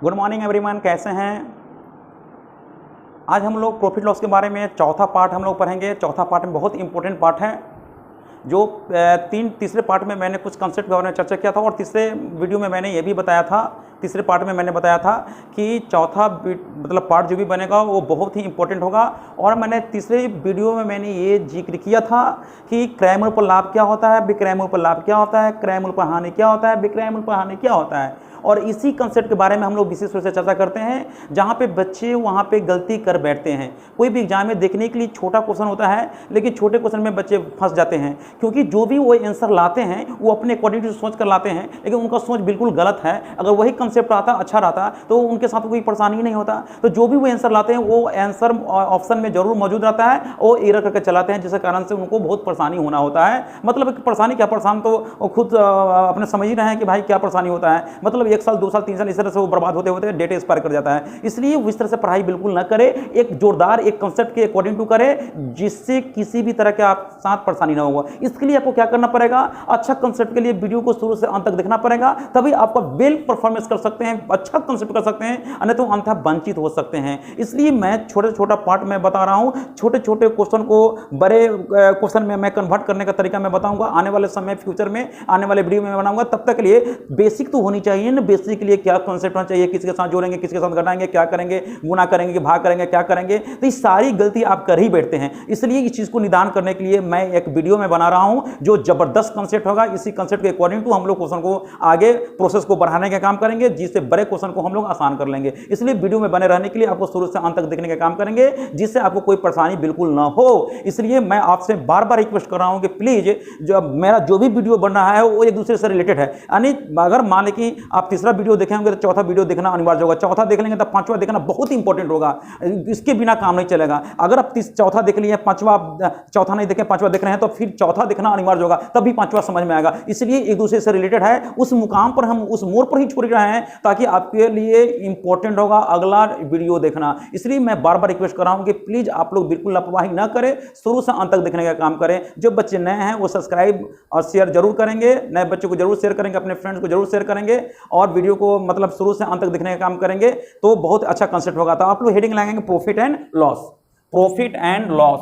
Good morning everyone, कैसे हैं। आज हम लोग प्रॉफिट लॉस के बारे में चौथा पार्ट हम लोग पढ़ेंगे। चौथा पार्ट में बहुत इंपॉर्टेंट पार्ट है जो तीसरे पार्ट में मैंने कुछ कंसेप्ट के बारे में चर्चा किया था और तीसरे वीडियो में मैंने ये भी बताया था, तीसरे पार्ट में मैंने बताया था कि चौथा मतलब पार्ट जो भी बनेगा वो बहुत ही इंपॉर्टेंट होगा। और मैंने तीसरे वीडियो में मैंने ये जिक्र किया था कि क्रय मूल्य पर लाभ क्या होता है, विक्रय मूल्य पर लाभ क्या होता है, क्रय मूल्य पर हानि क्या होता है, विक्रय मूल्य पर हानि क्या होता है। और इसी कंसेप्ट के बारे में हम लोग विशेष रूप से चर्चा करते हैं। जहाँ पे बच्चे वहाँ पे गलती कर बैठते हैं। कोई भी एग्जाम में देखने के लिए छोटा क्वेश्चन होता है, लेकिन छोटे क्वेश्चन में बच्चे फंस जाते हैं, क्योंकि जो भी वो आंसर लाते हैं वो अपने अकॉर्डिंग टू सोच कर लाते हैं, लेकिन उनका सोच बिल्कुल गलत है। अगर वही कंसेप्ट आता अच्छा रहता तो उनके साथ कोई परेशानी नहीं होता। तो जो भी वो आंसर लाते हैं वो आंसर ऑप्शन में जरूर मौजूद रहता है और एरर करके चलाते हैं, जिसके कारण से उनको बहुत परेशानी होना होता है। मतलब परेशानी क्या, परेशान तो खुद अपने समझ ही रहे हैं कि भाई क्या परेशानी होता है। मतलब 1 साल 2 साल 3 साल इस तरह से वो बर्बाद होते होते डेट एक्सपायर कर जाता है। इसलिए इस तरह से पढ़ाई बिल्कुल न करें, एक जोरदार एक कंसेप्ट के अकॉर्डिंग टू करें, जिससे किसी भी तरह के आप साथ परेशानी ना होगा। इसके लिए आपको क्या करना पड़ेगा, अच्छा कंसेप्ट के लिए वीडियो को शुरू से अंत तक देखना पड़ेगा, तभी आपका वेल परफॉर्मेंस कर सकते हैं, अच्छा कंसेप्ट कर सकते हैं, अन्यथा तो अंततः वंचित हो सकते हैं। इसलिए मैं छोटे छोटा पार्ट में बता रहा हूं, छोटे छोटे क्वेश्चन को बड़े क्वेश्चन में मैं कन्वर्ट करने का तरीका मैं बताऊंगा। आने वाले समय फ्यूचर में आने वाले वीडियो में बनाऊंगा। तब तक के लिए बेसिक तो होनी चाहिए ना, बेसिक के लिए क्या कंसेप्ट होना चाहिए, किसके साथ जोड़ेंगे, किसके साथ घटाएंगे, क्या करेंगे, गुना करेंगे कि भाग करेंगे, क्या करेंगे। तो ये सारी गलती आप कर ही बैठते हैं। इसलिए इस चीज को निदान करने के लिए मैं एक वीडियो में बना रहा हूं जो जबरदस्त कंसेप्ट होगा। इसी कंसेप्ट के अकॉर्डिंग टू हम लोग क्वेश्चन को आगे प्रोसेस को बढ़ाने का काम करेंगे, जिससे बड़े क्वेश्चन को हम लोग आसान कर लेंगे। इसलिए वीडियो में बने रहने के लिए आपको शुरू से अंत तक देखने का काम करेंगे, जिससे आपको कोई परेशानी बिल्कुल ना हो। इसलिए मैं आपसे बार बार रिक्वेस्ट कर रहा हूं कि प्लीज मेरा जो भी वीडियो बन रहा है वो एक दूसरे से रिलेटेड है। यानी अगर मान लें कि आप तीसरा वीडियो देखेंगे तो चौथा वीडियो देखना अनिवार्य होगा, चौथा देख लेंगे तो पांचवा देखना बहुत इंपॉर्टेंट होगा। इसके बिना काम नहीं चलेगा। अगर आप चौथा देख लिए, पांचवा चौथा नहीं देखें, पांचवा देख रहे हैं, तो फिर चौथा देखना अनिवार्य होगा, तभी पांचवा समझ में आएगा। इसलिए एक दूसरे से रिलेटेड है, उस मुकाम पर हम उस मोड़ पर ही छोड़ रहे हैं ताकि आपके लिए इंपॉर्टेंट होगा अगला वीडियो देखना। इसलिए मैं बार बार रिक्वेस्ट कर रहा हूं कि प्लीज आप लोग बिल्कुल लापरवाही ना करें, शुरू से अंत तक देखने का काम करें। जो बच्चे नए हैं वो सब्सक्राइब और शेयर जरूर करेंगे, नए बच्चों को जरूर शेयर करेंगे, अपने फ्रेंड्स को जरूर शेयर करेंगे और वीडियो को मतलब शुरू से अंत तक देखने का काम करेंगे, तो बहुत अच्छा कंसेप्ट होगा। तो आप लोग हेडिंग लगाएंगे profit and loss, profit and loss.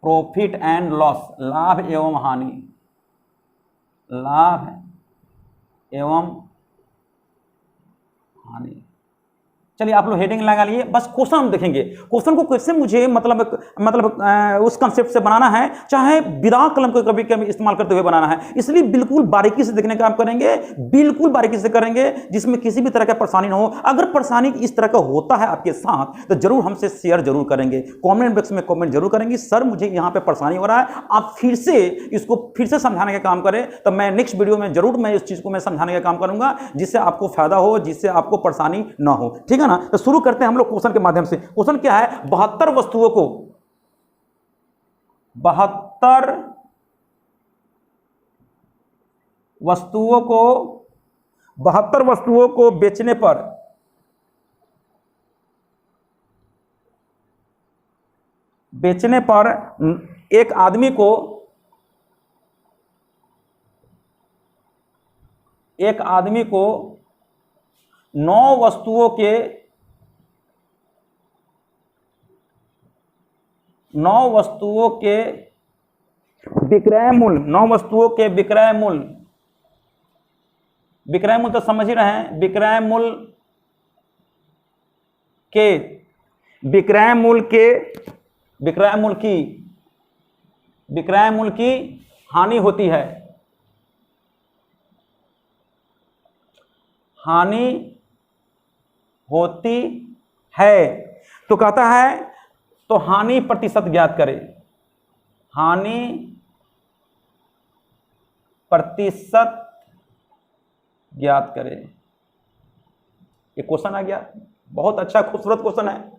Profit and loss, लाभ एवं हानि, लाभ एवं हानि। चलिए आप लोग हेडिंग लगा लिए, बस क्वेश्चन हम देखेंगे। क्वेश्चन को कैसे मुझे मतलब उस कंसेप्ट से बनाना है, चाहे बिना कलम को कभी कभी इस्तेमाल करते हुए बनाना है। इसलिए बिल्कुल बारीकी से देखने का काम करेंगे, बिल्कुल बारीकी से करेंगे, जिसमें किसी भी तरह का परेशानी ना हो। अगर परेशानी इस तरह का होता है आपके साथ तो जरूर हमसे शेयर जरूर करेंगे, कॉमेंट बॉक्स में कॉमेंट जरूर करेंगे, सर मुझे यहाँ पे परेशानी हो रहा है, आप फिर से इसको फिर से समझाने का काम करें। तो मैं नेक्स्ट वीडियो में जरूर मैं इस चीज को मैं समझाने का काम करूंगा, जिससे आपको फायदा हो, जिससे आपको परेशानी ना हो। ठीक है ना। तो शुरू करते हैं हम लोग क्वेश्चन के माध्यम से। क्वेश्चन क्या है, 72 वस्तुओं को 72 वस्तुओं को बेचने पर एक आदमी को 9 वस्तुओं के विक्रय मूल्य, 9 वस्तुओं के विक्रय मूल्य तो समझ ही रहे हैं, विक्रय मूल्य की हानि होती है, तो कहता है तो हानि प्रतिशत ज्ञात करें, हानि प्रतिशत ज्ञात करें। ये क्वेश्चन आ गया, बहुत अच्छा खूबसूरत क्वेश्चन है।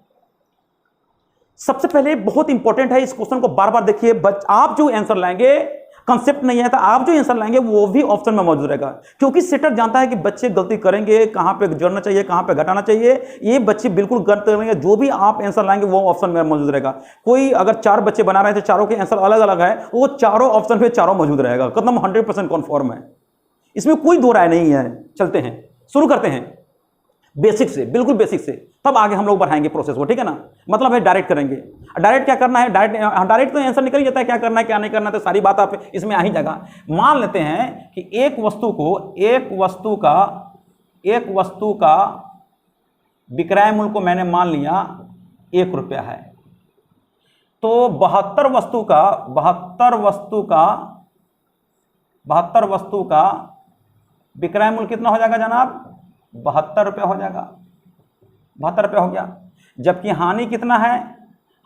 सबसे पहले बहुत इंपॉर्टेंट है, इस क्वेश्चन को बार बार देखिए। आप जो आंसर लाएंगे कंसेप्ट नहीं है तो आप जो आंसर लाएंगे वो भी ऑप्शन में मौजूद रहेगा, क्योंकि सेटर जानता है कि बच्चे गलती करेंगे, कहां पे जोड़ना चाहिए कहां पे घटाना चाहिए, ये बच्चे बिल्कुल गलत करेंगे, जो भी आप आंसर लाएंगे वो ऑप्शन में मौजूद रहेगा। कोई अगर 4 बच्चे बना रहे हैं तो चारों के आंसर अलग अलग है, वो चारों ऑप्शन पे चारों मौजूद रहेगा, कदम 100% कन्फर्म है, इसमें कोई दो राय नहीं है। चलते हैं, शुरू करते हैं बेसिक से, बिल्कुल बेसिक से, तब आगे हम लोग बढ़ाएंगे प्रोसेस को, ठीक है ना। मतलब है डायरेक्ट करेंगे। डायरेक्ट क्या करना है, डायरेक्ट तो आंसर निकल ही जाता है, क्या करना है क्या नहीं करना है तो सारी बात आप इसमें आ ही जाएगा। मान लेते हैं कि एक वस्तु का विक्रय मूल्य को मैंने मान लिया 1 रुपया है, तो 72 वस्तु का विक्रय मूल्य कितना हो जाएगा जनाब, 72 रुपया हो जाएगा, 72 रुपया हो गया। जबकि हानि कितना है,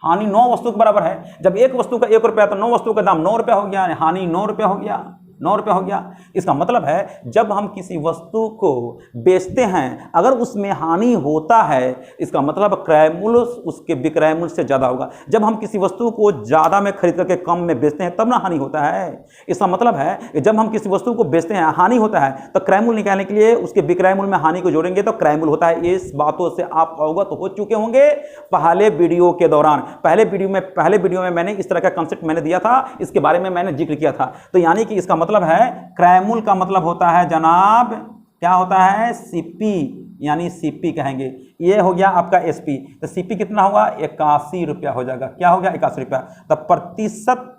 हानि 9 वस्तु के बराबर है। जब एक वस्तु का 1 रुपया तो 9 वस्तु का दाम 9 रुपया हो गया, हानि 9 रुपया हो गया, 9 रुपया हो गया। इसका मतलब है जब हम किसी वस्तु को बेचते हैं अगर उसमें हानि होता है, इसका मतलब क्रय मूल्य उसके विक्रय मूल्य से ज़्यादा होगा। जब हम किसी वस्तु को ज़्यादा में खरीद करके कम में बेचते हैं तब ना हानि होता है। इसका मतलब है कि जब हम किसी वस्तु को बेचते हैं हानि होता है तो क्रय मूल्य निकालने के लिए उसके विक्रय मूल्य में हानि को जोड़ेंगे तो क्रय मूल्य होता है। इस बातों से आप अवगत हो चुके होंगे पहले वीडियो के दौरान। पहले वीडियो में मैंने इस तरह का कंसेप्ट मैंने दिया था, इसके बारे में मैंने जिक्र किया था। तो यानी कि इसका मतलब है क्रय मूल्य का मतलब होता है जनाब, क्या होता है, सीपी, यानी सीपी कहेंगे। ये हो गया आपका एसपी, तो सीपी कितना होगा, 81 रुपया हो जाएगा। क्या हो गया, 81 रुपया। तो प्रतिशत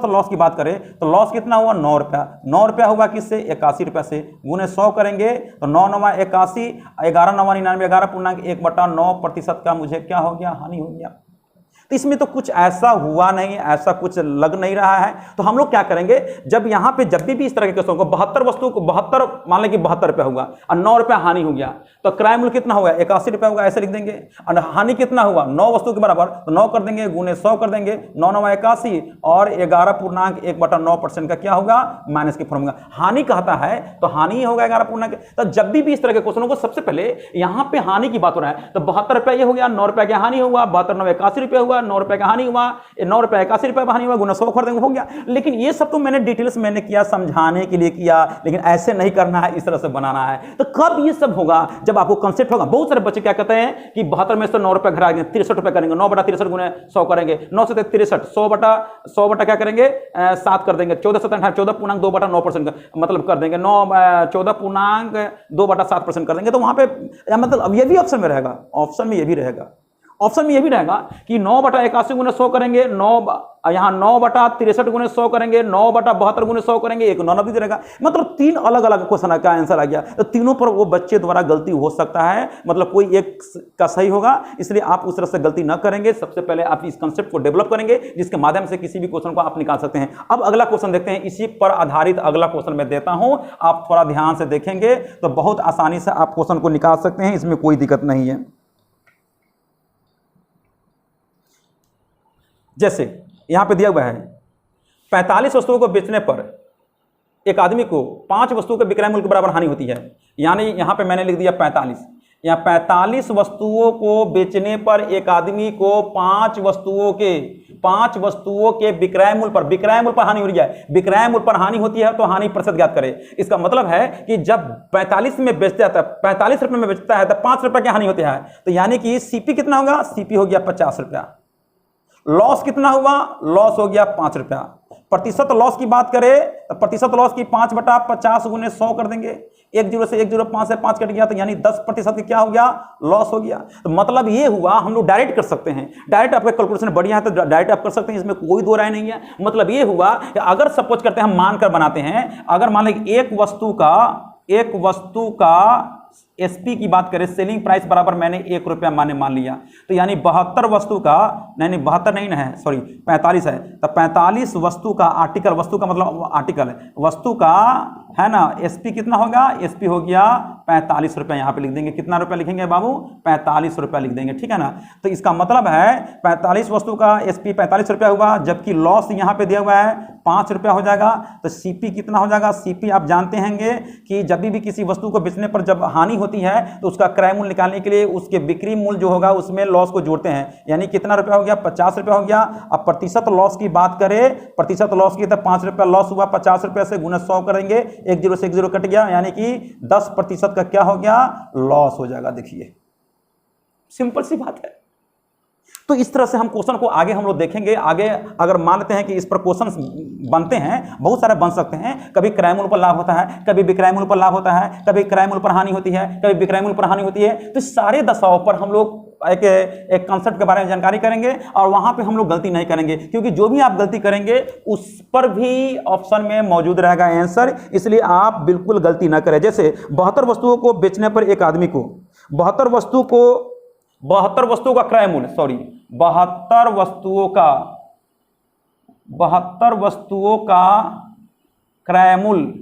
लॉस की बात करें तो लॉस कितना हुआ, 9 रुपया। 9 रुपया हुआ किससे, 81 रुपया से। गुने 100 करेंगे तो 9 9 81, 11 9 99, 11.1/9% का मुझे क्या हो गया, हानि हो गया। तो इसमें तो कुछ ऐसा हुआ नहीं, ऐसा कुछ लग नहीं रहा है। तो हम लोग क्या करेंगे, जब यहाँ पे जब भी इस तरह के क्वेश्चन को 72 वस्तुओं को 72 मान लें कि 72 रुपया होगा और 9 रुपया हानि हो गया, तो क्रय मूल्य कितना होगा, 81 रुपया होगा, ऐसे लिख देंगे। और हानि कितना हुआ, 9 वस्तु के बराबर, तो 9 कर देंगे, गुने 100 कर देंगे, 9 9 81 और 11.1/9% का क्या होगा, माइनस के फॉर्म होगा। हानि कहता है तो हानि होगा 11. तो जब भी इस तरह के क्वेश्चनों को सबसे पहले यहाँ पे हानि की बात हो रहा है तो 72 रुपया ये हो गया, 9 रुपया की हानि हुआ, 72 9 81 रुपया हुआ, 9 रुपए का हानि हुआ, 9 रुपए 81 रुपए हानि हुआ, गुना 100 कर देंगे, हो गया। लेकिन ये सब तो मैंने डिटेल्स मैंने किया, समझाने के लिए किया, लेकिन ऐसे नहीं करना है, इस तरह से बनाना है। तो कब ये सब होगा, जब आपको कंसेप्ट होगा। बहुत सारे बच्चे क्या कहते हैं कि 72 में से 9 रुपए घटा देंगे, 63 रुपए करेंगे, 9/63 गुने 100 करेंगे, 9 से 63, 100 बटा क्या करेंगे, 7 कर देंगे, 14 7 14.2/9% का मतलब कर देंगे, 14.2/7% कर देंगे। तो वहां पे मतलब अब ये भी ऑप्शन में रहेगा, ऑप्शन में ये भी रहेगा कि 9/81 गुने 100 करेंगे, यहाँ 9/63 गुने 100 करेंगे, 9/72 गुने 100 करेंगे, एक 9 भी रहेगा। मतलब 3 अलग अलग क्वेश्चन का आंसर आ गया। तो तीनों पर वो बच्चे द्वारा गलती हो सकता है, मतलब कोई एक का सही होगा, इसलिए आप उस तरह से गलती न करेंगे। सबसे पहले आप इस कंसेप्ट को डेवलप करेंगे जिसके माध्यम से किसी भी क्वेश्चन को आप निकाल सकते हैं। अब अगला क्वेश्चन देखते हैं, इसी पर आधारित अगला क्वेश्चन मैं देता हूं, आप थोड़ा ध्यान से देखेंगे तो बहुत आसानी से आप क्वेश्चन को निकाल सकते हैं, इसमें कोई दिक्कत नहीं है। जैसे यहां पे दिया हुआ है 45 वस्तुओं को बेचने पर एक आदमी को 5 वस्तुओं के विक्रय मूल्य के बराबर हानि होती है। यानी यहां पे मैंने लिख दिया 45, या 45 वस्तुओं को बेचने पर एक आदमी को 5 वस्तुओं के विक्रय मूल्य पर हानि हो रही है। विक्रय मूल्य पर हानि होती है तो हानि प्रतिशत ज्ञात करें। इसका मतलब है कि जब 45 में बेचता है, 45 रुपए में बेचता है तो 5 रुपए की हानि होती है। तो यानी कि सीपी कितना होगा, सीपी हो गया 50 रुपया। लॉस कितना हुआ, लॉस हो गया 5 रुपया। प्रतिशत लॉस की बात करें तो प्रतिशत लॉस की 5/50 गुने 100 कर देंगे, 1 0 से 1 0 5 से 5 कट गया, तो यानी 10% क्या हो गया, लॉस हो गया। तो मतलब ये हुआ, हम लोग डायरेक्ट कर सकते हैं, डायरेक्ट आपका कैलकुलेशन बढ़िया है तो डायरेक्ट आप कर सकते हैं, इसमें कोई दो राय नहीं है। मतलब ये हुआ कि अगर सपोज करते हैं, हम मानकर बनाते हैं, अगर मान लें एक वस्तु का एसपी की बात करें, सेलिंग प्राइस बराबर मैंने 1 रुपया मान लिया, तो यानी 72 वस्तु का, नहीं 72 नहीं है, सॉरी 45 है, तो 45 वस्तु का आर्टिकल, वस्तु का मतलब आर्टिकल है, वस्तु का है ना, एसपी कितना होगा, एसपी हो गया 45 रुपया। यहाँ पे लिख देंगे, कितना रुपया लिखेंगे बाबू, 45 रुपया लिख देंगे, ठीक है ना। तो इसका मतलब है 45 वस्तु का एसपी 45 रुपया हुआ, जबकि लॉस यहाँ पे दिया हुआ है ₹5 हो जाएगा। तो सीपी कितना हो जाएगा? सीपी आप जानते हैंगे कि जब भी किसी वस्तु को बेचने पर जब हानि होती है तो उसका क्रय मूल्य निकालने के लिए उसके बिक्री मूल्य जो होगा उसमें लॉस को जोड़ते हैं। यानी कितना रुपया हो गया? ₹50 हो गया। अब प्रतिशत लॉस की बात करें, प्रतिशत लॉस की तो ₹5 लॉस हुआ, ₹50 से गुना 100 करेंगे, 1 0 से 1 0 कट गया, यानी कि 10% का क्या हो गया? लॉस हो जाएगा। देखिए सिंपल सी बात है। तो इस तरह से हम क्वेश्चन को आगे हम लोग देखेंगे। आगे अगर मानते हैं कि इस पर क्वेश्चन बनते हैं, बहुत सारे बन सकते हैं। कभी क्रय मूल्य पर लाभ होता है, कभी विक्रय मूल्य पर लाभ होता है, कभी क्रय मूल्य पर हानि होती है, कभी विक्रय मूल्य पर हानि होती है। तो सारे दशाओं पर हम लोग एक कंसेप्ट के बारे में जानकारी करेंगे और वहां पे हम लोग गलती नहीं करेंगे, क्योंकि जो भी आप गलती करेंगे उस पर भी ऑप्शन में मौजूद रहेगा आंसर, इसलिए आप बिल्कुल गलती ना करें। जैसे 72 वस्तुओं को बेचने पर एक आदमी को 72 वस्तुओं का क्रय मूल्य, सॉरी 72 वस्तुओं का क्रय मूल्य,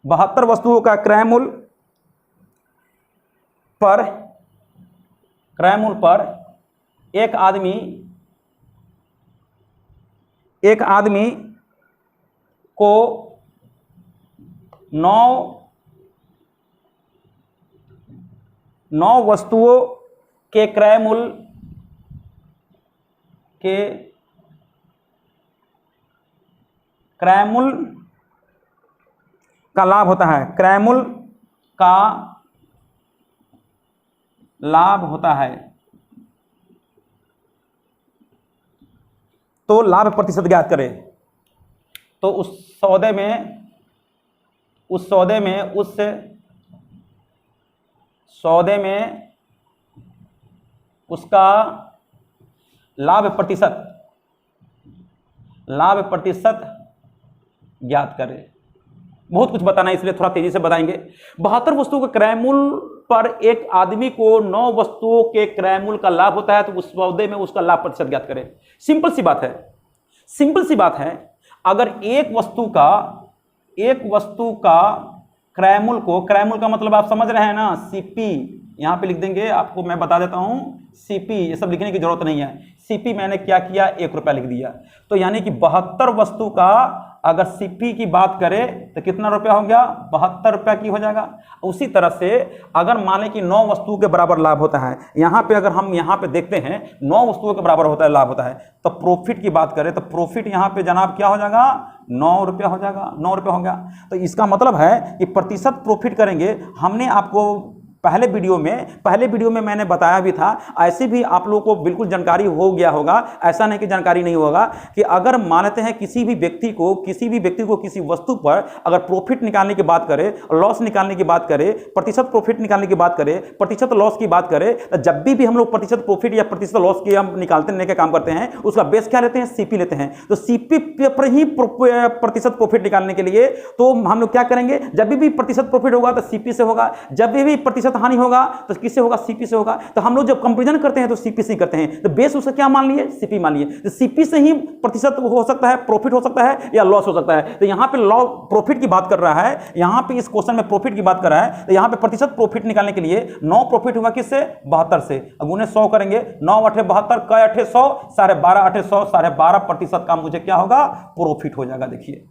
72 वस्तुओं का क्रय मूल्य पर एक आदमी को 9 वस्तुओं के क्रय मूल्य का लाभ होता है, क्रय मूल्य का लाभ होता है। तो लाभ प्रतिशत ज्ञात करें। तो उस सौदे में उसका लाभ प्रतिशत ज्ञात करें। बहुत कुछ बताना है इसलिए थोड़ा तेजी से बताएंगे। 72 वस्तुओं के क्रय मूल्य पर एक आदमी को 9 वस्तुओं के क्रय मूल्य का लाभ होता है, तो उस सौदे में उसका लाभ प्रतिशत ज्ञात करें। सिंपल सी बात है। अगर एक वस्तु का क्रय मूल्य का मतलब आप समझ रहे हैं ना, सीपी यहां पे लिख देंगे, आपको मैं बता देता हूं। सीपी ये सब लिखने की जरूरत नहीं है। सीपी मैंने क्या किया? ₹1 लिख दिया। तो यानी कि 72 वस्तु का अगर सीपी की बात करें तो कितना रुपया हो गया? ₹72 की हो जाएगा। उसी तरह से अगर माने कि 9 वस्तुओं के बराबर लाभ होता है, यहाँ पे अगर हम यहाँ पे देखते हैं 9 वस्तुओं के बराबर होता है लाभ होता है, तो प्रॉफिट की बात करें तो प्रॉफिट यहाँ पे जनाब क्या हो जाएगा? ₹9 हो जाएगा। ₹9 हो गया। तो इसका मतलब है कि प्रतिशत प्रॉफिट करेंगे। हमने आपको पहले वीडियो में मैंने बताया भी था, ऐसे भी आप लोगों को बिल्कुल जानकारी हो गया होगा, ऐसा नहीं कि जानकारी नहीं होगा, कि अगर मानते हैं किसी भी व्यक्ति को किसी वस्तु पर अगर प्रॉफिट निकालने की बात करें, लॉस निकालने की बात करें, प्रतिशत प्रॉफिट निकालने की बात करें, प्रतिशत लॉस की बात करें, तो जब भी हम लोग प्रतिशत प्रॉफिट या प्रतिशत लॉस की हम निकालने का काम करते हैं, उसका बेस क्या लेते हैं? सीपी लेते हैं। तो सीपी पर ही प्रतिशत प्रॉफिट निकालने के लिए तो हम लोग क्या करेंगे? जब भी प्रतिशत प्रॉफिट होगा तो सीपी से होगा, जब भी प्रतिशत हानि होगा तो किससे होगा? सीपी से होगा। तो हम लोग जब कंपैरिजन करते हैं तो सीपी से करते हैं। तो बेस उसका क्या मान लिए? सीपी मान लिए। तो सीपी से ही प्रतिशत हो सकता है, प्रॉफिट हो सकता है या लॉस हो सकता है। तो यहां पे प्रॉफिट की बात कर रहा है, यहां पे इस क्वेश्चन में प्रॉफिट की बात कर रहा है। तो यहां पे प्रतिशत प्रॉफिट निकालने के लिए 9 प्रॉफिट होगा किससे? 72 से। गुने 100 करेंगे, 9 8 72, क 8 100, 12.5 8 100, 12.5% का मुझे क्या होगा? प्रॉफिट हो जाएगा। देखिए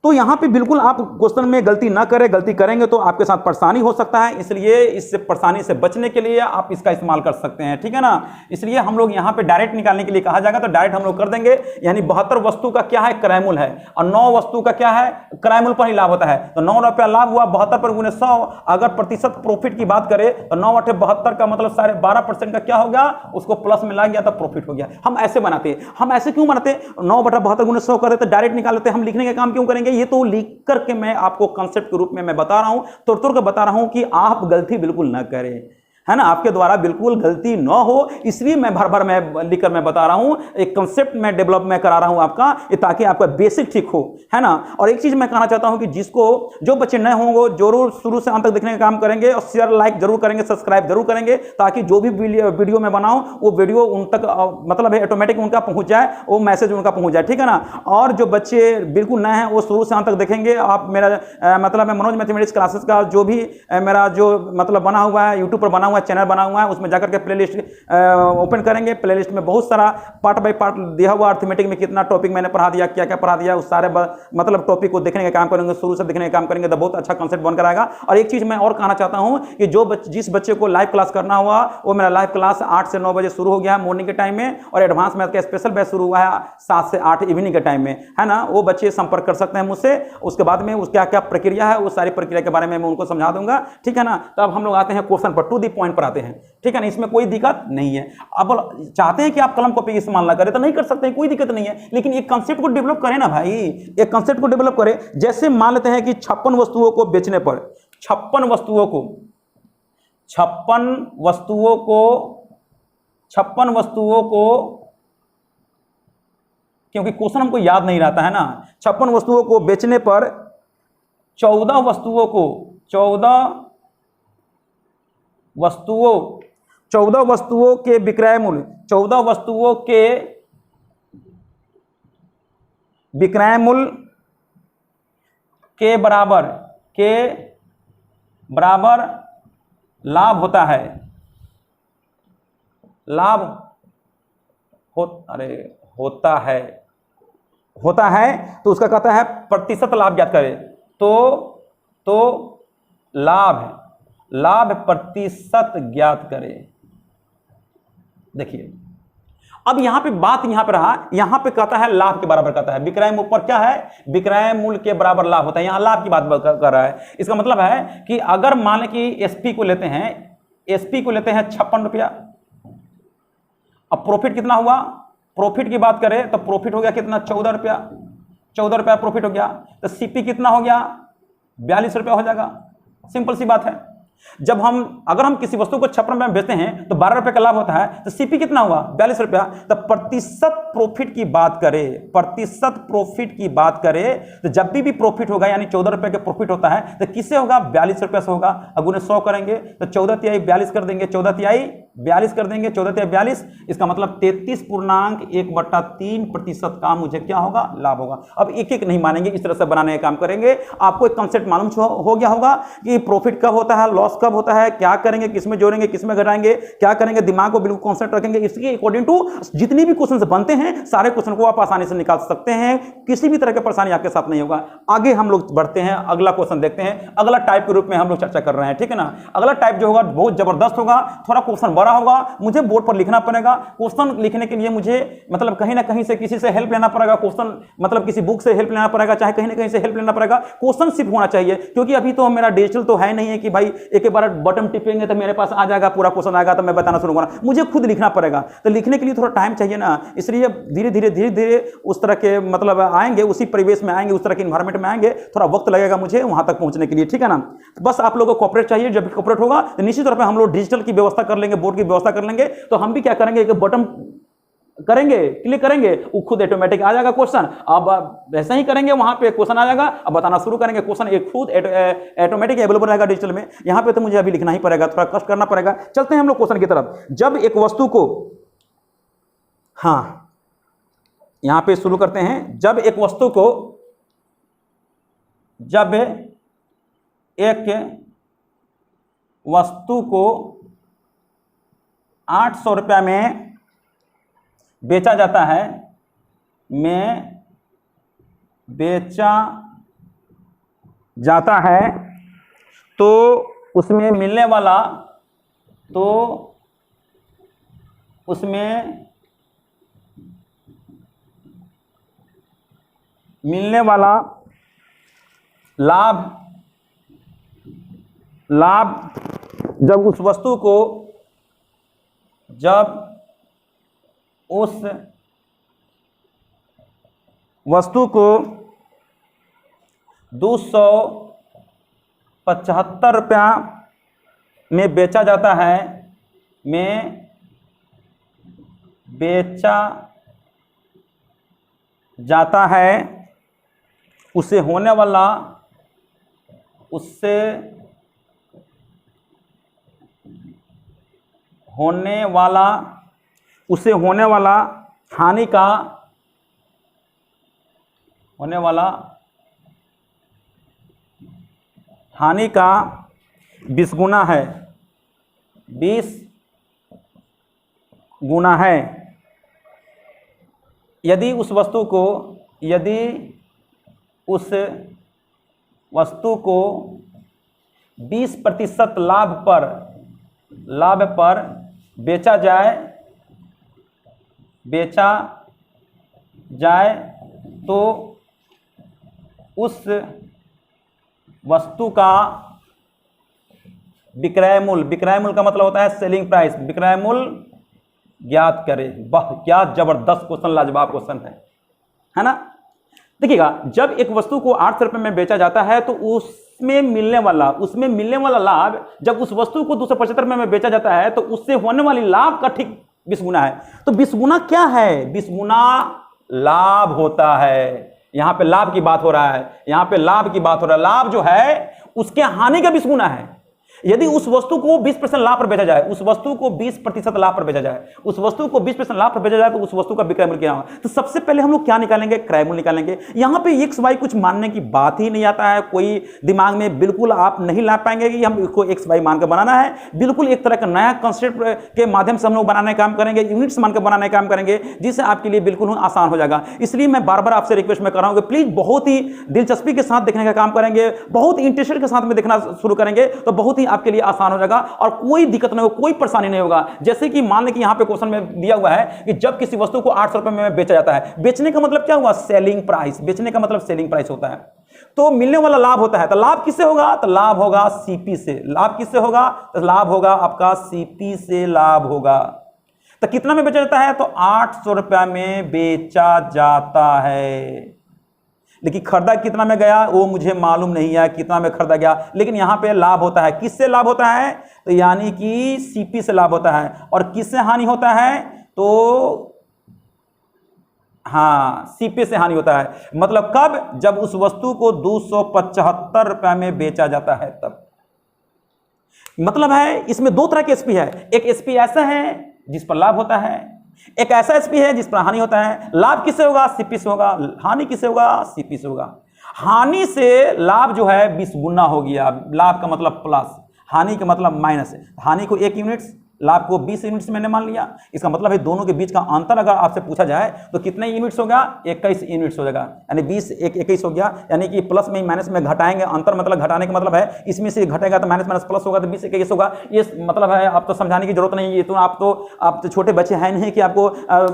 तो यहां पे बिल्कुल आप क्वेश्चन में गलती ना करें, गलती करेंगे तो आपके साथ परेशानी हो सकता है, इसलिए इससे परेशानी से बचने के लिए आप इसका इस्तेमाल कर सकते हैं, ठीक है ना। इसलिए हम लोग यहां पे डायरेक्ट निकालने के लिए कहा जाएगा तो डायरेक्ट हम लोग कर देंगे। यानी 72 वस्तु का क्या है? क्रय मूल्य है, और 9 वस्तु का क्या है? क्रय मूल्य पर ही लाभ होता है। तो ₹9 लाभ हुआ, 72 पर गुने 100। अगर प्रतिशत प्रॉफिट की बात करें तो 9 8 72 का मतलब 12.5% का क्या हो गया? उसको प्लस में ला गया तो प्रॉफिट हो गया। हम ऐसे बनाते हैं। हम ऐसे क्यों बनाते हैं? 9/72 गुने 100 कर देते, डायरेक्ट निकाल लेते हैं। हम लिखने का काम क्यों करेंगे? ये तो लिख करके मैं आपको कांसेप्ट के रूप में मैं बता रहा हूं, तुर के बता रहा हूं कि आप गलती बिल्कुल ना करें, है ना। आपके द्वारा बिल्कुल गलती न हो, इसलिए मैं भर मैं लिखकर मैं बता रहा हूं। एक कांसेप्ट मैं डेवलप मैं करा रहा हूं आपका, ताकि आपका बेसिक ठीक हो, है ना। और एक चीज मैं कहना चाहता हूं कि जो बच्चे नए होंगे जरूर शुरू से अंत तक देखने का काम करेंगे, और शेयर लाइक जरूर करेंगे, सब्सक्राइब जरूर करेंगे, ताकि जो भी वीडियो मैं बनाऊं वो वीडियो उन तक मतलब है ऑटोमेटिक उनका पहुंच जाए, वो मैसेज उनका पहुंच जाए, ठीक है ना। और जो बच्चे बिल्कुल नए हैं वो शुरू से अंत तक देखेंगे। आप मेरा मतलब मनोज मैथमेटिक्स क्लासेस का जो भी मेरा जो मतलब बना हुआ है यूट्यूब पर बना हुआ हुआ है, चैनल बना हुआ है, उसमें जाकर के प्लेलिस्ट ओपन करेंगे। प्लेलिस्ट में बहुत सारा पार्ट बाय पार्ट दिया हुआ, अर्थमेटिक में कितना टॉपिक मैंने पढ़ा दिया, क्या क्या पढ़ा दिया, उस सारे मतलब टॉपिक को देखने का काम करेंगे, शुरू से देखने का काम करेंगे तो बहुत अच्छा कंसेप्ट बनकर आएगा। और एक चीज़ मैं और कहना चाहता हूँ कि जिस बच्चे को लाइव क्लास करना हुआ, वो मेरा लाइव क्लास 8 से 9 बजे शुरू हो गया है मॉर्निंग के टाइम में, और एडवांस मैथ का स्पेशल बैच शुरू हुआ है 7 से 8 इवनिंग के टाइम में, है ना। वो बच्चे संपर्क कर सकते हैं मुझसे। उसके बाद में उसका क्या प्रक्रिया है, उस सारी प्रक्रिया के बारे में मैं उनको समझा दूंगा, ठीक है ना। तो अब हम लोग आते हैं क्वेश्चन पर, टू दी पॉइंट पर आते हैं, ठीक है ना। इसमें कोई दिक्कत नहीं है। अब चाहते हैं कि आप कलम कॉपी इस्तेमाल ना करें तो नहीं कर सकते हैं, कोई दिक्कत नहीं है, लेकिन एक कंसेप्ट को डेवलप करें ना भाई, एक कंसेप्ट को डेवलप करें। जैसे मान लेते हैं कि 56 वस्तुओं को बेचने पर 56 वस्तुओं को, क्योंकि क्वेश्चन हमको याद नहीं रहता है ना, 56 वस्तुओं को बेचने पर 14 वस्तुओं के विक्रय मूल्य, 14 वस्तुओं के विक्रय मूल्य के बराबर लाभ होता है। होता है तो उसका कहता है प्रतिशत लाभ ज्ञात करें। तो लाभ प्रतिशत ज्ञात करें। देखिए अब यहां पे बात यहां पे रहा, यहां पे कहता है लाभ के बराबर कहता है, विक्रय मूल्य पर क्या है, विक्रय मूल्य के बराबर लाभ होता है, यहां लाभ की बात कर रहा है। इसका मतलब है कि अगर मान लें कि एसपी को लेते हैं 56 रुपया, अब प्रॉफिट कितना हुआ, प्रॉफिट की बात करें तो प्रॉफिट हो गया कितना, 14 रुपया प्रॉफिट हो गया। तो सीपी कितना हो गया, 42 रुपया हो जाएगा। सिंपल सी बात है। अगर हम किसी वस्तु को 56 रुपये में बेचते हैं तो 12 रुपये का लाभ होता है, तो सीपी कितना हुआ, 42 रुपया। तो प्रतिशत प्रॉफिट की बात करें तो जब भी प्रॉफिट होगा, यानी 14 रुपये का प्रॉफिट होता है, तो किससे होगा, 42 रुपये से होगा। अब उन्हें 100 करेंगे तो 14 तिहाई 42 कर देंगे, 14 तिहाई 42 कर देंगे, 14 तिहाई 42, इसका मतलब 33.1/3% का मुझे क्या होगा, लाभ होगा। अब एक एक नहीं मानेंगे, इस तरह से बनाने का काम करेंगे। आपको एक कंसेप्ट मालूम हो गया होगा कि प्रॉफिट कब होता है, लॉस कब होता है, क्या करेंगे, किसमें जोड़ेंगे, किसमें घटाएंगे, क्या करेंगे, दिमाग को बिल्कुल कॉन्सेंट्रेट रखेंगे। इसके अकॉर्डिंग टू जितने भी क्वेश्चन बनते हैं, सारे क्वेश्चन को आप आसानी से निकाल सकते हैं, किसी भी तरह की परेशानी आपके साथ नहीं होगा। आगे हम लोग बढ़ते हैं, अगला क्वेश्चन देखते हैं। अगला टाइप के रूप में हम लोग चर्चा कर रहे हैं, ठीक है ना। अगला टाइप जो होगा बहुत जबरदस्त होगा, थोड़ा क्वेश्चन बड़ा होगा, मुझे बोर्ड पर लिखना पड़ेगा। क्वेश्चन लिखने के लिए मुझे मतलब कहीं ना कहीं से किसी से हेल्प लेना पड़ेगा, क्वेश्चन मतलब किसी बुक से हेल्प लेना पड़ेगा, चाहे कहीं ना कहीं से हेल्प लेना पड़ेगा। क्वेश्चन सिर्फ होना चाहिए, क्योंकि अभी तो मेरा डिजिटल तो है नहीं है कि भाई एक बार बटन टिपेंगे तो मेरे पास आ जाएगा, पूरा क्वेश्चन आएगा तो मैं बताना शुरू करूंगा। मुझे खुद लिखना पड़ेगा, तो लिखने के लिए थोड़ा टाइम चाहिए ना, इसलिए धीरे धीरे उस तरह के मतलब आएंगे, उसी परिवेश में आएंगे, उस तरह के इन्वायरमेंट में आएंगे, थोड़ा वक्त लगेगा मुझे वहां तक पहुंचने के लिए, ठीक है ना। बस आप लोगों को कॉपरेट चाहिए, जब कॉपरेट होगा तो निश्चित तौर पर हम लोग डिजिटल की व्यवस्था कर लेंगे, बोर्ड की व्यवस्था कर लेंगे। तो हम भी क्या करेंगे, एक बटन करेंगे, क्लिक करेंगे, वो खुद ऑटोमेटिक आ जाएगा क्वेश्चन। अब वैसा ही करेंगे, वहां पे क्वेश्चन आ जाएगा, अब बताना शुरू करेंगे, क्वेश्चन एक खुद ऑटोमेटिक अवेलेबल रहेगा डिजिटल में। यहां पे तो मुझे अभी लिखना ही पड़ेगा, थोड़ा कष्ट करना पड़ेगा। चलते हैं हम लोग क्वेश्चन की तरफ। जब एक वस्तु को, हाँ यहां पे शुरू करते हैं। जब एक वस्तु को 800 रुपया में बेचा जाता है, तो उसमें मिलने वाला लाभ जब उस वस्तु को 275 रुपया में बेचा जाता है, उससे होने वाला हानि का 20 गुना है। 20 गुना है। यदि उस वस्तु को 20% लाभ पर बेचा जाए तो उस वस्तु का विक्रय मूल्य का मतलब होता है सेलिंग प्राइस, विक्रय मूल्य ज्ञात करें। वाह, क्या जबरदस्त क्वेश्चन, लाजवाब क्वेश्चन है ना। देखिएगा, जब एक वस्तु को 800 रुपये में बेचा जाता है तो उसमें मिलने वाला लाभ, जब उस वस्तु को 275 रुपये में बेचा जाता है तो उससे होने वाली लाभ का ठीक 20 गुना है। तो 20 गुना क्या है? 20 गुना लाभ होता है। यहां पे लाभ की बात हो रहा है, लाभ जो है उसके हानि का 20 गुना है। यदि उस वस्तु को 20% लाभ पर बेचा जाए, तो उस वस्तु को 20% लाभ पर बेचा जाए तो उस वस्तु का विक्रय मूल्य क्या होगा? तो सबसे पहले हम लोग क्या निकालेंगे? क्रय मूल्य निकालेंगे। यहां पे एक्स वाई कुछ मानने की बात ही नहीं आता है, कोई दिमाग में बिल्कुल आप नहीं ला पाएंगे कि हम इसको एक्स वाई मान कर बनाना है। बिल्कुल एक तरह का नया कंसेप्ट के माध्यम से हम लोग बनाने का काम करेंगे, यूनिट्स मानकर बनाने का काम करेंगे, जिससे आपके लिए बिल्कुल आसान हो जाएगा। इसलिए मैं बार बार आपसे रिक्वेस्ट में कर रहा हूं कि प्लीज बहुत ही दिलचस्पी के साथ देखने का काम करेंगे, बहुत इंटरेस्ट के साथ में देखना शुरू करेंगे तो बहुत ही आपके लिए आसान हो जाएगा और कोई दिक्कत नहीं होगा, कोई परेशानी नहीं होगा। जैसे कि मान लें कि यहां पे क्वेश्चन में दिया हुआ है कि जब किसी वस्तु को 800 रुपए में बेचा जाता है, बेचने का मतलब क्या हुआ? Selling price. बेचने का मतलब सेलिंग प्राइस होता है। तो मिलने वाला लाभ होता है, तो लाभ किससे होगा? तो लाभ होगा सीपी से। लाभ किससे होगा? तो लाभ होगा आपका सीपी से लाभ होगा। तो कितना में बेचा जाता है? तो 800 रुपया में बेचा जाता है। लेकिन खरीदा कितना में गया वो मुझे मालूम नहीं है कितना में खरीदा गया, लेकिन यहां पे लाभ होता है। किससे लाभ होता है? तो यानी कि सीपी से लाभ होता है। और किससे हानि होता है? तो हाँ, सीपी से हानि होता है। मतलब कब? जब उस वस्तु को 275 रुपए में बेचा जाता है तब। मतलब है इसमें दो तरह के एसपी है। एक एसपी ऐसा है जिस पर लाभ होता है, एक ऐसा एसपी है जिस पर हानि होता है। लाभ किससे होगा? सीपी से होगा। हानि किससे होगा? सीपी से होगा। हानि से लाभ जो है 20 गुना हो गया। लाभ का मतलब प्लस, हानि का मतलब माइनस है। हानि को 1 यूनिट्स, लाभ को 20 यूनिट्स मैंने मान लिया। इसका मतलब है दोनों के बीच का अंतर अगर आपसे पूछा जाए तो कितने यूनिट्स होगा? 21 यूनिट्स हो जाएगा। यानी 20 21 हो गया, यानी कि प्लस में माइनस में घटाएंगे। अंतर मतलब घटाने का मतलब है इसमें से घटेगा तो माइनस प्लस होगा, तो 20 21 होगा। ये मतलब है, आप तो समझाने की जरूरत नहीं है। ये तो आप तो छोटे बच्चे हैं नहीं कि आपको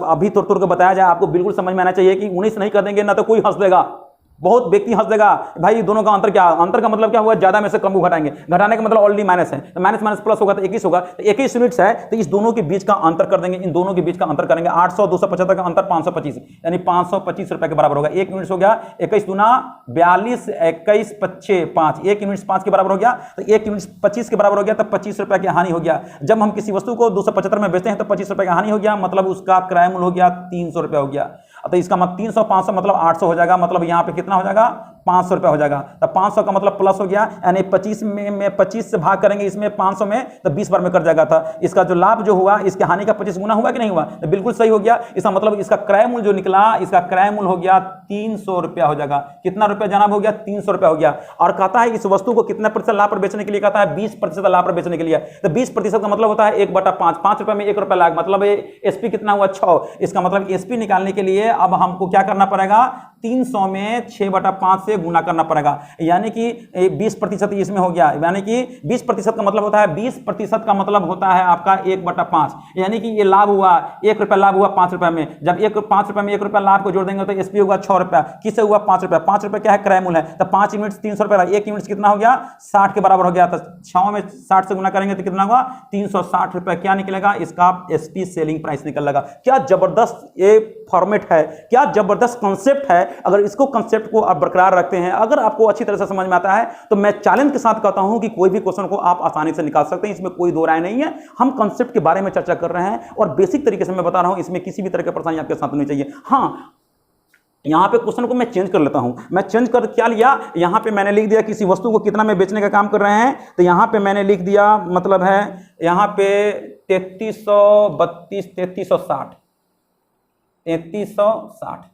अभी तुर तुर के बताया जाए। आपको बिल्कुल समझ में आना चाहिए कि 19 नहीं कर देंगे ना तो कोई हंस देगा, बहुत व्यक्ति हंस देगा भाई दोनों का अंतर क्या? अंतर का मतलब क्या हुआ? ज्यादा में से कम को घटाएंगे, घटाने का मतलब ऑलरेडी माइनस है, तो माइनस माइनस प्लस होगा तो 21 होगा। तो 21 यूनिट्स है, तो इस दोनों के बीच का अंतर कर देंगे। इन दोनों के बीच का अंतर करेंगे 800 275 का अंतर 525, यानी 525 रुपए के बराबर होगा। 1 यूनिट्स हो गया 21 दूना 42, 21 पच्चे 5, 1 यूनिट्स 5 के बराबर हो गया, तो 1 यूनिट्स 25 के बराबर हो गया, तो 25 रुपए की हानि हो गया। जब हम किसी वस्तु को 275 में बेचते हैं तो 25 रुपए की हानि हो गया, मतलब उसका क्रय मूल्य हो गया 300 रुपए हो गया। तो इसका मतलब 300 500 मतलब 800 हो जाएगा। मतलब यहाँ पे कितना हो जाएगा? 500 रुपया हो जाएगा। तो 500 का मतलब प्लस हो गया, यानी 25 में 25 से भाग करेंगे इसमें 500 में, तो 20 बार में कर जाएगा था। इसका जो लाभ जो हुआ इसके हानि का 25 गुना हुआ कि नहीं हुआ? तो बिल्कुल सही हो गया। इसका मतलब इसका क्रय मूल्य जो निकला, इसका क्रय मूल्य हो गया 300 रुपया हो जाएगा। कितना रुपया जनाब हो गया? 300 रुपया हो गया। और कहता है इस वस्तु को कितना प्रतिशत लाभ पर बेचने के लिए? कहता है 20% लाभ पर बेचने के लिए। तो 20% का मतलब होता है 1/5, 5 रुपए में 1 रुपया लाभ, मतलब एसपी कितना हुआ? 6। इसका मतलब एसपी निकालने के लिए अब हमको क्या करना पड़ेगा? 300 में 6/5 से गुना करना पड़ेगा, यानी कि 20% इसमें हो गया। यानी कि 20% का मतलब होता है 20% का मतलब होता है आपका 1/5, यानी कि ये लाभ हुआ 1 रुपया, लाभ हुआ 5 रुपए में। जब 5 रुपए में 1 रुपया लाभ को जोड़ देंगे तो एसपी होगा 6 रुपया। किससे हुआ? 5 रुपया। 5 रुपया क्या है? क्रय मूल्य है। तो 5 यूनिट्स 300 रुपया, 1 यूनिट्स कितना हो गया? 60 के बराबर हो गया। तो 6 में 60 से गुना करेंगे तो कितना होगा? 360 रुपया क्या निकलेगा? इसका एसपी सेलिंग प्राइस निकलेगा। क्या जबरदस्त ये फॉर्मेट है, क्या जबरदस्त कॉन्सेप्ट है। अगर इसको कंसेप्ट को आप बरकरार रखते हैं, अगर आपको अच्छी तरह से समझ में आता है, तो मैं चैलेंज के साथ कहता हूं कि कोई भी क्वेश्चन को आप आसानी से निकाल सकते हैं। इसमें कोई दो राय नहीं है। हम कंसेप्ट के बारे में चर्चा कर रहे हैं और बेसिक तरीके से मैं बता रहा हूं, इसमें किसी भी तरह की परेशानी आपके साथ नहीं चाहिए। हाँ, यहां पे क्वेश्चन को मैं चेंज कर लेता हूं। मैं चेंज कर क्या लिया? यहां पे मैंने लिख दिया किसी वस्तु को कितना में बेचने का काम कर रहे हैं, तो यहां पे मैंने लिख दिया, मतलब है यहां पे 3332 3360 3360।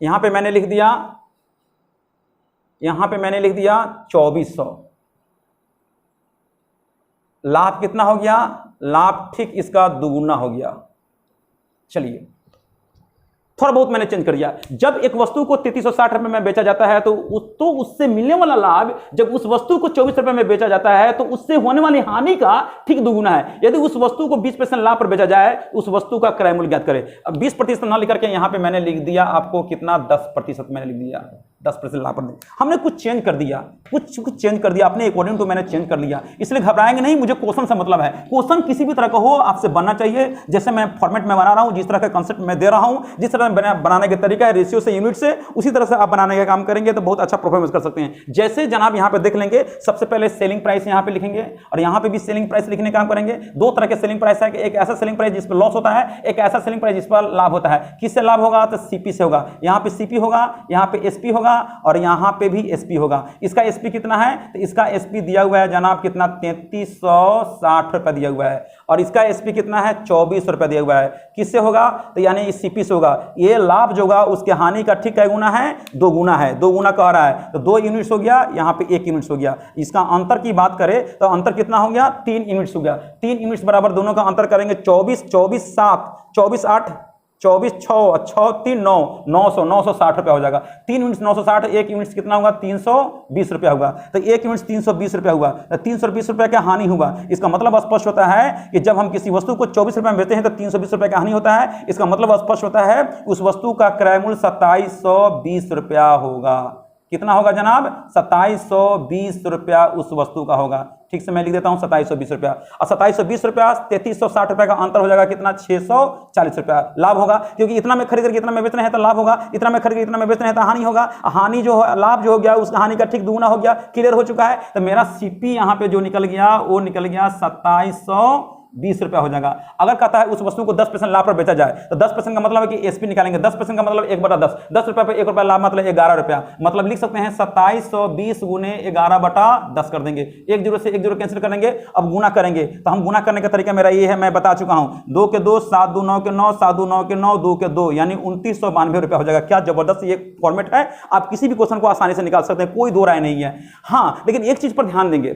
यहां पे मैंने लिख दिया 2400। लाभ कितना हो गया, लाभ ठीक इसका दुगुना हो गया। चलिए थोड़ा बहुत मैंने चेंज कर दिया। जब एक वस्तु को 3360 रुपए में बेचा जाता है तो उससे मिलने वाला लाभ, जब उस वस्तु को 24 रुपए में बेचा जाता है तो उससे होने वाली हानि का ठीक दुगुना है। यदि उस वस्तु को 20% लाभ पर बेचा जाए, उस वस्तु का क्रय मूल्य ज्ञात करें। अब 20% ना लिख के यहां पे मैंने लिख दिया आपको कितना, 10% मैंने लिख दिया, 10% लाभ पर। हमने कुछ चेंज कर दिया, कुछ चेंज कर दिया अपने अकॉर्डिंग टू, मैंने चेंज कर लिया। इसलिए घबराएंगे नहीं, मुझे क्वेश्चन से मतलब है। क्वेश्चन किसी भी तरह का हो आपसे बनना चाहिए, जैसे मैं फॉर्मेट में बना रहा हूं, जिस तरह का कंसेप्ट मैं दे रहा हूं, जिस तरह बनाने का तरीका है रेशियो से यूनिट से, उसी तरह से आप बनाने का काम करेंगे तो बहुत अच्छा परफॉर्मेंस कर सकते हैं। जैसे जनाब यहां पे देख लेंगे, सबसे पहले सेलिंग प्राइस यहां पे लिखेंगे और यहां पे भी सेलिंग प्राइस लिखने का काम करेंगे। दो तरह के सेलिंग प्राइस है, एक ऐसा सेलिंग प्राइस जिस पर लॉस होता है, एक ऐसा सेलिंग प्राइस जिस पर लाभ होता है। किससे लाभ होगा, तो सीपी से होगा। यहां पे सीपी होगा, यहां पे एसपी होगा और यहां पे भी एसपी होगा। इसका एसपी कितना है, तो इसका एसपी दिया हुआ है जनाब कितना, 3360 रुपए दिया हुआ है और इसका एसपी कितना है, 24 रुपए दिया हुआ है। किससे होगा, तो यानी इस सीपी से होगा। ये लाभ जो होगा उसके हानि का ठीक क्या गुना है, 2 गुना है, 2 गुना कह रहा है तो 2 यूनिट्स हो गया, यहां पे 1 यूनिट्स हो गया। इसका अंतर की बात करें तो अंतर कितना हो गया, 3 यूनिट्स हो गया। 3 यूनिट्स बराबर दोनों का अंतर करेंगे 24, 24 7, 24 8, 24 6, 6 3 9, 960 रुपया हो जाएगा। 3 यूनिट्स 960, 1 यूनिट्स कितना होगा, 320 रुपया होगा। तो 1 यूनिट्स 320 रुपया हुआ, तो 320 रुपया का हानि हुआ। इसका मतलब स्पष्ट होता है कि जब हम किसी वस्तु को 24 रुपये में बेचते हैं तो 320 रुपये का हानि होता है। इसका मतलब स्पष्ट होता है उस वस्तु का क्रय मूल्य 2720 रुपया होगा। कितना होगा जनाब, 2720 रुपया उस वस्तु का होगा। ठीक से मैं लिख देता हूं 2720 रुपया और 2720 रुपया 3360 रुपया का अंतर हो जाएगा कितना, 640 रुपया लाभ होगा। क्योंकि इतना में खरीद करके इतना में बेच रहे हैं तो लाभ होगा, इतना में खरीद करके इतना में बेच रहे हैं तो हानि होगा। हानि जो लाभ जो हो गया उसका हानि का ठीक दुगुना हो गया। क्लियर हो चुका है। तो मेरा सीपी यहां पे जो निकल गया वो निकल गया 2720 रुपया हो जाएगा। अगर कहता है उस वस्तु को 10% लाभ पर बेचा जाए तो 10% का मतलब है कि एसपी निकालेंगे। 10% का मतलब 1/10, 10 रुपया पे 1 रुपया लाभ मतलब 11 रुपया। मतलब लिख सकते हैं 2720 गुने 11/10 कर देंगे। 1 जीरो से 1 जीरो कैंसिल करेंगे, अब गुना करेंगे। तो हम गुना करने का तरीका मेरा ये है, मैं बता चुका हूं। 2 के 2, 7 2 9 के 9, 7 2 9 के 9, 2 के 2 यानी 2992 रुपया हो जाएगा। क्या जबरदस्त ये फॉर्मेट है, आप किसी भी क्वेश्चन को आसानी से निकाल सकते हैं, कोई दो राय नहीं है। हाँ लेकिन एक चीज पर ध्यान देंगे,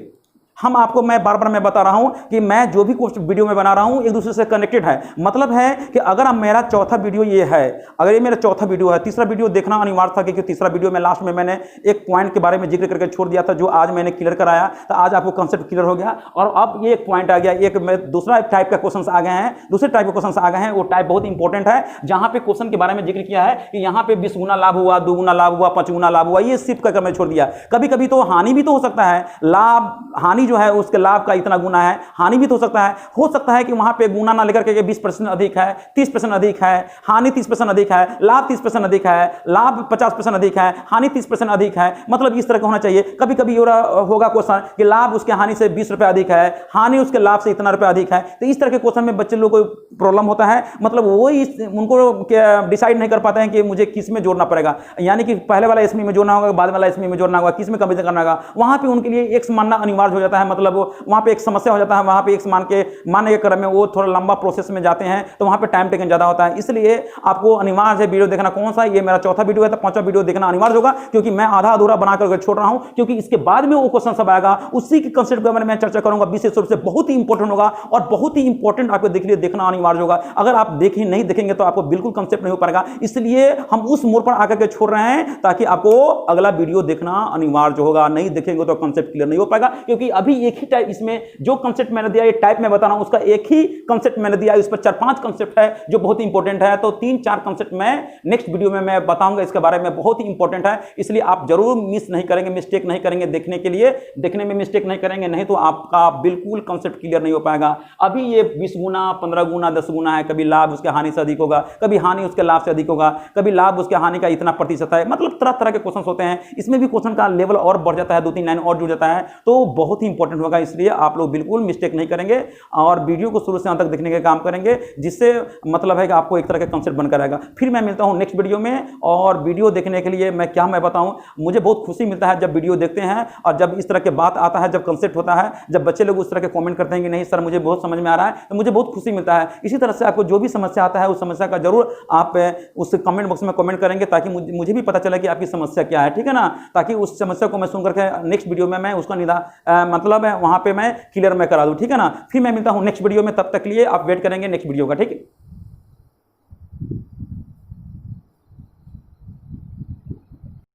हम आपको मैं बार बार मैं बता रहा हूं कि मैं जो भी कुछ वीडियो में बना रहा हूं एक दूसरे से कनेक्टेड है। मतलब है कि अगर मेरा चौथा वीडियो ये है, अगर ये मेरा चौथा वीडियो है, तीसरा वीडियो देखना अनिवार्य था क्योंकि तीसरा वीडियो में लास्ट में मैंने एक पॉइंट के बारे में जिक्र करके छोड़ दिया था जो आज मैंने क्लियर कराया। तो आज आपको कंसेप्ट क्लियर हो गया और अब ये एक पॉइंट आ गया, एक दूसरा टाइप का क्वेश्चन आ गए हैं, दूसरे टाइप के क्वेश्चन आ गए हैं। वो टाइप बहुत इंपॉर्टेंट है जहां पे क्वेश्चन के बारे में जिक्र किया है कि यहाँ पे 20 गुना लाभ हुआ, 2 गुना लाभ हुआ, 5 गुना लाभ हुआ, ये सिर्फ करके मैं छोड़ दिया। कभी कभी तो हानि भी तो हो सकता है, लाभ हानि जो है उसके लाभ का इतना गुना है, हानि भी तो हो सकता है कि वहां पे गुना ना लेकर के 20% अधिक है, 30% अधिक है, हानि 30% अधिक है, लाभ 30% अधिक है, लाभ 50% अधिक है, हानि 30% अधिक है। मतलब इस तरह का होना चाहिए। कभी कभी होगा क्वेश्चन कि लाभ उसके हानि से 20 रुपए अधिक है, हानि उसके लाभ से इतना रुपया अधिक है। तो इस तरह के क्वेश्चन में बच्चे लोग को प्रॉब्लम होता है। मतलब वो उनको डिसाइड नहीं कर पाते हैं कि मुझे किस में जोड़ना पड़ेगा, यानी कि पहले वाला इसमें जोड़ना होगा, बाद वाला इसमें जोड़ना होगा, किस में कमी करना होगा। वहां पे उनके लिए एक्स मानना अनिवार्य हो जाता है। मतलब वहां पे एक समस्या हो जाता है, वहां पे एक्स मानने के क्रम में वो थोड़ा लंबा प्रोसेस में जाते हैं तो वहां पे टाइम टेकन ज्यादा होता है। इसलिए आपको अनिवार्य है वीडियो देखना। कौन सा, ये मेरा चौथा वीडियो है तो पांचवा वीडियो देखना अनिवार्य होगा क्योंकि मैं आधा अधूरा बना करके छोड़ रहा हूं, क्योंकि इसके बाद में वो क्वेश्चन सब आएगा, उसी के कंसेप्ट के बारे में मैं चर्चा करूंगा। विशेष रूप से बहुत ही इंपॉर्टेंट होगा और बहुत ही इंपॉर्टेंट आपको देखना अनिवार्य होगा। अगर आप नहीं देखेंगे तो आपको बिल्कुल कंसेप्ट नहीं हो पाएगा। इसलिए हम उस मोड़ पर आकर के छोड़ रहे हैं ताकि आपको अगला वीडियो देखना अनिवार्य होगा। नहीं देखेंगे तो कंसेप्ट क्लियर नहीं हो पाएगा, क्योंकि अभी एक ही टाइप, इसमें जो कंसेप्ट मैंने दिया ये टाइप में बता रहा हूं, उसका एक ही कंसेप्ट मैंने दिया, इस पर 4-5 कंसेप्ट है जो बहुत इंपॉर्टेंट है। तो 3-4 कंसेप्ट मैं नेक्स्ट वीडियो में मैं बताऊंगा इसके बारे में, बहुत ही इंपॉर्टेंट है। इसलिए आप जरूर मिस नहीं करेंगे, मिस्टेक नहीं करेंगे देखने के लिए, देखने में मिस्टेक नहीं करेंगे, नहीं तो आपका बिल्कुल कंसेप्ट क्लियर नहीं हो पाएगा। अभी ये 20 गुना, 15 गुना, 10 गुना है, कभी लाभ उसके हानि से अधिक होगा, कभी हानि उसके लाभ से अधिक होगा, कभी लाभ उसके हानि का इतना प्रतिशत है। मतलब तरह तरह के क्वेश्चन होते हैं। इसमें भी क्वेश्चन का लेवल और बढ़ जाता है, 2-3 लाइन और जुड़ जाता है, तो बहुत ही इंपॉर्टेंट होगा। इसलिए आप लोग बिल्कुल मिस्टेक नहीं करेंगे और वीडियो को शुरू से अंत तक देखने का काम करेंगे, जिससे मतलब है कि आपको एक तरह का कंसेप्ट बनकर आएगा। फिर मैं मिलता हूं नेक्स्ट वीडियो में। और वीडियो देखने के लिए मैं बताऊं, मुझे बहुत खुशी मिलता है जब वीडियो देखते हैं और जब इस तरह के बात आता है, जब कंसेप्ट होता है, जब बच्चे लोग उस तरह के कमेंट करते हैं कि नहीं सर मुझे बहुत समझ में आ रहा है, तो मुझे बहुत खुशी मिलता है। इसी तरह से आपको जो भी समस्या आता है उस समस्या का जरूर आप उस कमेंट बॉक्स में कमेंट करेंगे ताकि मुझे भी पता चले कि आपकी समस्या क्या है, ठीक है ना, ताकि उस समस्या को मैं सुन करके नेक्स्ट वीडियो में मैं उसका मतलब मतलब है वहाँ पे मैं क्लियर मैं करा दूँ, ठीक है ना। फिर मैं मिलता हूँ नेक्स्ट वीडियो में, तब तक के लिए आप वेट करेंगे नेक्स्ट वीडियो का, ठीक है।